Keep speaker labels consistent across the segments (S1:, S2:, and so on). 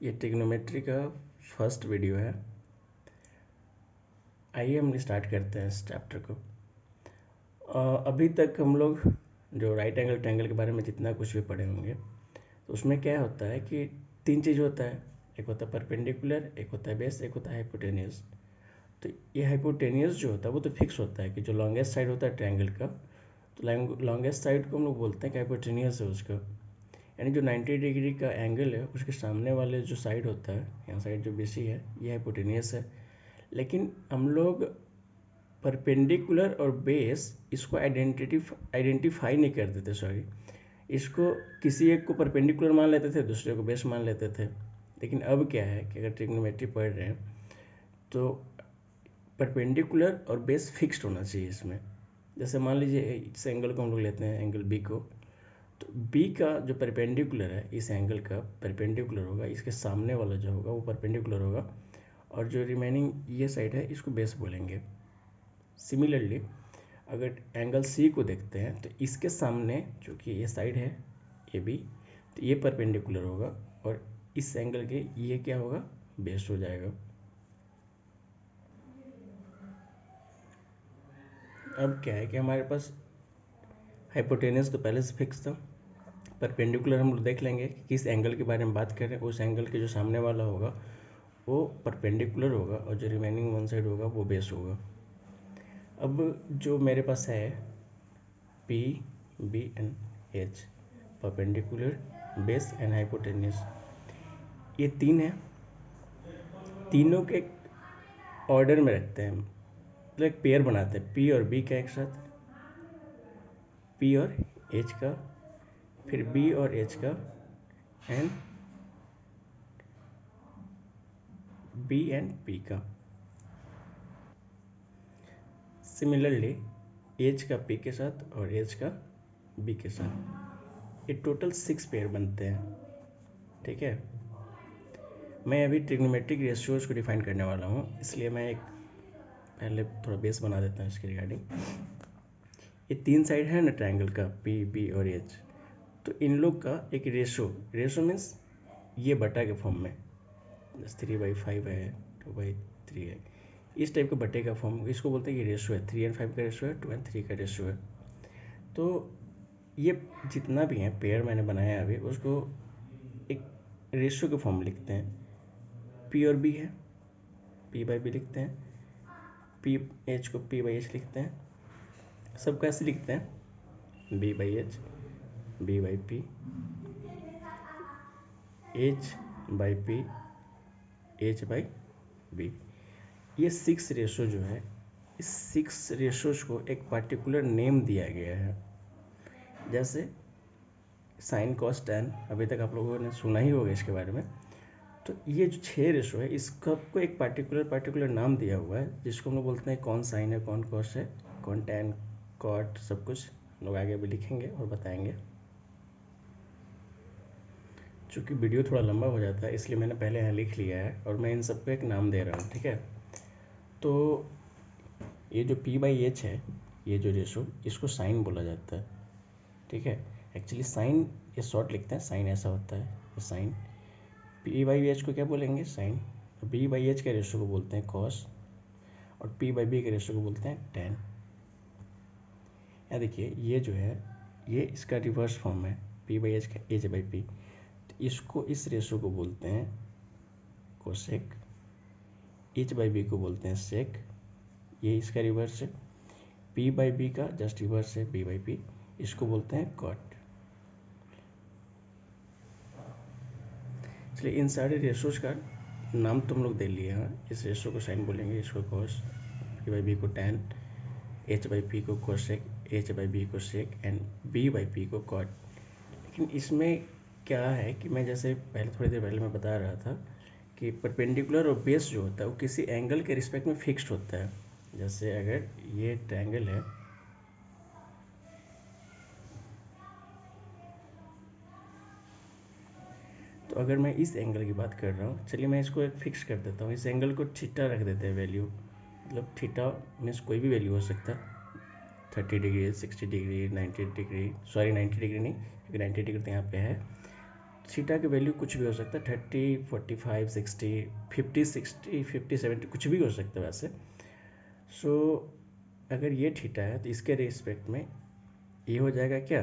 S1: ये ट्रिग्नोमेट्री का first video है। आइए हम स्टार्ट करते हैं इस चैप्टर को। अभी तक हम लोग जो राइट एंगल ट्रायंगल के बारे में जितना कुछ भी पढ़े होंगे, तो उसमें क्या होता है कि तीन चीज़ होता है। एक होता है परपेंडिकुलर, एक होता है बेस, एक होता है हाइपोटेनियस। तो ये हाइपोटेनियस जो होता है वो तो फिक्स होता है कि जो लॉन्गेस्ट साइड होता है ट्रायंगल का, तो लॉन्गेस्ट साइड को हम लोग बोलते हैं कि हाइपोटेनियस है उसका। यानी जो 90 डिग्री का एंगल है उसके सामने वाले जो साइड होता है, यहाँ साइड जो BC है, ये हाइपोटेनियस है। लेकिन हम लोग परपेंडिकुलर और बेस इसको आइडेंटिफाई नहीं करते थे, सॉरी। इसको किसी एक को परपेंडिकुलर मान लेते थे, दूसरे को बेस मान लेते थे। लेकिन अब क्या है कि अगर ट्रिग्नोमेट्री पढ़ रहे हैं तो परपेंडिकुलर और बेस फिक्स्ड होना चाहिए इसमें। जैसे मान लीजिए इस एंगल को हम लोग लेते हैं, एंगल बी को। तो बी का जो परपेंडिकुलर है, इस एंगल का परपेंडिकुलर होगा, इसके सामने वाला जो होगा वो परपेंडिकुलर होगा, और जो रिमेनिंग ये साइड है इसको बेस बोलेंगे। सिमिलरली अगर एंगल सी को देखते हैं तो इसके सामने जो कि ये साइड है ए बी, तो ये परपेंडिकुलर होगा और इस एंगल के ये क्या होगा, बेस हो जाएगा। अब क्या है कि हमारे पास हाइपोटेनस तो पहले से फिक्स था। परपेंडिकुलर हम लोग देख लेंगे कि किस एंगल के बारे में बात कर रहे हैं। उस एंगल के जो सामने वाला होगा वो परपेंडिकुलर होगा और जो रिमेनिंग वन साइड होगा वो बेस होगा। अब जो मेरे पास है P, B and H, perpendicular, base and hypotenuse, ये तीन है। तीनों के ऑर्डर में रखते हैं, मतलब एक पेयर बनाते हैं P और B का एक साथ, P और H का, फिर B और H का, एंड B एंड P का। सिमिलरली H का P के साथ और H का B के साथ, ये टोटल 6 पेयर बनते हैं। ठीक है, मैं अभी ट्रिग्नोमेट्रिक रेशियोज को डिफाइन करने वाला हूँ, इसलिए मैं एक पहले थोड़ा बेस बना देता हूँ इसके रिगार्डिंग। ये तीन साइड है ना ट्रायंगल का, P, B और H, तो इन लोग का एक रेशो मीन्स ये बटा के फॉर्म में, 3/5 है, 2/3 है, इस टाइप के बटे का फॉर्म, इसको बोलते हैं कि रेशो है। 3 और 5 का रेशो है, 2 और 3 का रेशो है। तो ये जितना भी है पेयर मैंने बनाया अभी, उसको एक रेशो के फॉर्म में लिखते हैं। P और B है, P/B लिखते हैं, H को P/H लिखते हैं। सब कैसे लिखते हैं, B/H, B/P, H/P, H/B। ये 6 रेशो जो है, इस 6 रेशोज को एक पार्टिकुलर नेम दिया गया है। जैसे साइन कॉस टैन, अभी तक आप लोगों ने सुना ही होगा इसके बारे में। तो ये जो 6 रेशो है, इसका को एक पार्टिकुलर नाम दिया हुआ है, जिसको हम लोग बोलते हैं कौन साइन है, कौन कॉस है, कौन टैन, कॉट, सब कुछ लोग आगे भी लिखेंगे और बताएंगे। चूँकि वीडियो थोड़ा लंबा हो जाता है इसलिए मैंने पहले यहाँ लिख लिया है और मैं इन सबको एक नाम दे रहा हूँ। ठीक है, तो ये जो P/H है, ये जो रेशो, इसको साइन बोला जाता है। ठीक है, एक्चुअली साइन ये शॉर्ट लिखते हैं, साइन ऐसा होता है, ये साइन। P/H को क्या बोलेंगे, साइन। B/H के रेशो को बोलते हैं कॉस, और P/B के रेशो को बोलते हैं टैन। यहाँ देखिए ये जो है, ये इसका रिवर्स फॉर्म है, P/H का H/P। तो इसको, इस रेशो को बोलते हैं कोसेक, H/B को बोलते हैं सेक, ये इसका रिवर्स है। P/B का जस्ट रिवर्स है, B/P, इसको बोलते हैं कॉट। इसलिए इन सारे रेशोज का नाम तुम लोग दे लिए हैं। इस रेशो को साइन बोलेंगे, इसको कॉस, P/B को टैन, H/P को कोसेक, H/B को सेक, एंड B/P को कॉट। लेकिन इसमें क्या है कि मैं जैसे पहले, थोड़ी देर पहले मैं बता रहा था कि परपेंडिकुलर और बेस जो होता है वो किसी एंगल के रिस्पेक्ट में फिक्स्ड होता है। जैसे अगर ये ट्रायंगल है, तो अगर मैं इस एंगल की बात कर रहा हूँ, चलिए मैं इसको एक फिक्स कर देता हूँ, इस एंगल को थीटा रख देते हैं वैल्यू। मतलब थीटा मीन्स कोई भी वैल्यू हो सकता है, 30 degree, 60 degree, 90 degree, sorry 90 degree नहीं, क्योंकि 90 डिग्री तो यहाँ पे है, थीटा की वैल्यू कुछ भी हो सकता है, 30, 45, 60, 50, 60, 50, 70 कुछ भी हो सकता है वैसे। सो अगर ये थीटा है तो इसके रिस्पेक्ट में ये हो जाएगा क्या,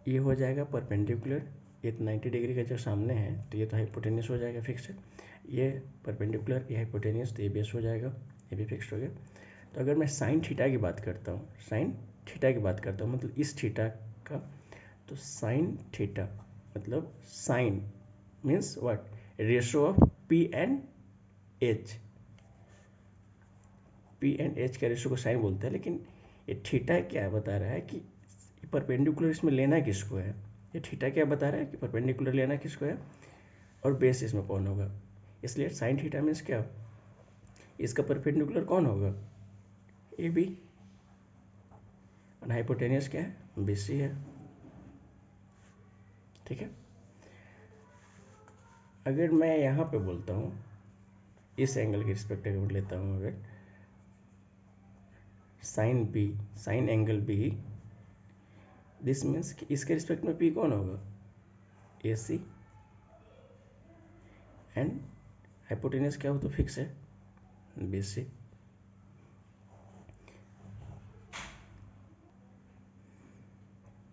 S1: ये हो जाएगा परपेंडिकुलर, ये 90 डिग्री का जो सामने है तो ये तो हाइपोटेन्यूस हो जाएगा, फिक्स है। ये परपेंडिकुलर, ये हाइपोटेन्यूस, तो ये बेस हो जाएगा, ये भी फिक्स हो गया। तो अगर मैं साइन थीटा की बात करता हूँ, साइन थीटा की बात करता हूँ मतलब इस थीटा का, तो साइन थीटा मतलब sine means what, ratio of P and H, P and H का रेशो को साइन बोलते हैं। लेकिन ये थीटा क्या बता रहा है कि परपेंडिकुलर इसमें लेना किसको है, ये थीटा क्या बता रहा है कि परपेंडिकुलर लेना किसको है और बेस इसमें कौन होगा। इसलिए साइन थीटा मीन्स क्या, इसका परपेंडिकुलर कौन होगा, ए बी, और हाइपोटेनियस क्या है, बी सी है। ठीक है, अगर मैं यहाँ पे बोलता हूँ इस एंगल के रिस्पेक्ट अगर लेता हूँ, अगर sine B, sine angle B, this means कि इसके रिस्पेक्ट में पी कौन होगा, ए सी, एंड हाइपोटेनियस क्या हो तो फिक्स है, बी सी।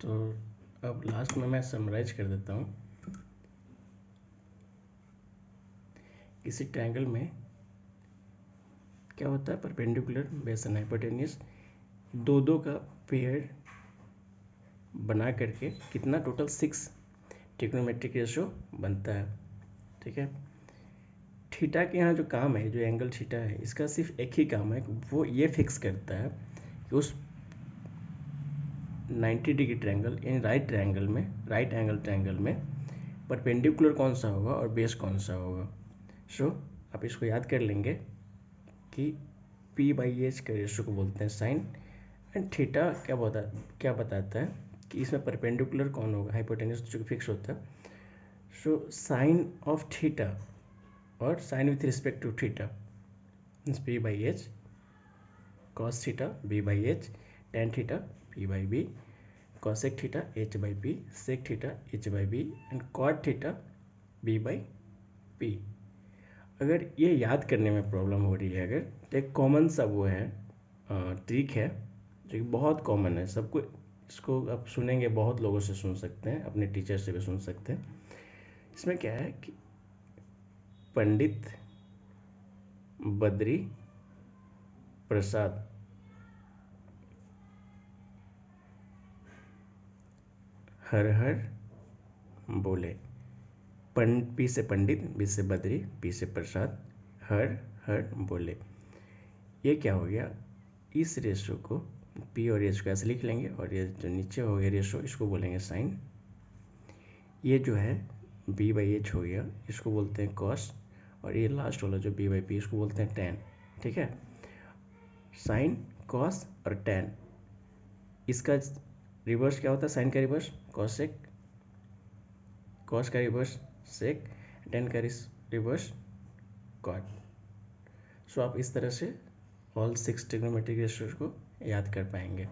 S1: तो अब लास्ट में मैं समराइज कर देता हूँ, किसी ट्रायंगल में क्या होता है, परपेंडिकुलर, बेस एंड हाइपोटेनियस, दो दो का पेयर बना करके कितना, टोटल 6 ट्रिग्नोमेट्रिक रेशो बनता है। ठीक है, थीटा के यहाँ जो काम है, जो एंगल थीटा है, इसका सिर्फ एक ही काम है, वो ये फिक्स करता है कि उस 90 डिग्री ट्रायंगल यानी राइट ट्रायंगल में, राइट एंगल ट्रायंगल में परपेंडिकुलर कौन सा होगा और बेस कौन सा होगा। सो आप इसको याद कर लेंगे कि पी बाई एच के रेशो को बोलते हैं साइन, एंड थीटा क्या बताता है कि इसमें परपेंडिकुलर कौन होगा, हाइपोटेन्यूस जो फिक्स होता है। सो साइन ऑफ थीटा और sine with respect to theta means P by H, cos theta B by H, tan theta P by B, cosec theta H by P, sec theta H by B, and cot theta B by P. अगर ये याद करने में problem हो रही है अगर, तो एक कॉमन सा वो है, ट्रिक है जो कि बहुत कॉमन है, सबको इसको आप सुनेंगे, बहुत लोगों से सुन सकते हैं, अपने टीचर से भी सुन सकते हैं। इसमें क्या है कि पंडित बद्री प्रसाद हर हर बोले, पी से पंडित, बी से बद्री, पी से प्रसाद, हर हर बोले। ये क्या हो गया, इस रेशो को पी और एच को ऐसे लिख लेंगे, और ये जो नीचे हो गया रेशो, इसको बोलेंगे साइन। ये जो है बी बाई एच हो गया, इसको बोलते हैं कॉस, और ये लास्ट वाला जो बी बाई पी, इसको बोलते हैं टेन। ठीक है, साइन, कॉस और टेन, इसका रिवर्स क्या होता है, साइन का रिवर्स कॉसेक, कॉस का रिवर्स सेक, टेन का रिवर्स कॉट। सो आप इस तरह से ऑल 6 ट्रिग्नोमेट्रिक रेशियोज को याद कर पाएंगे।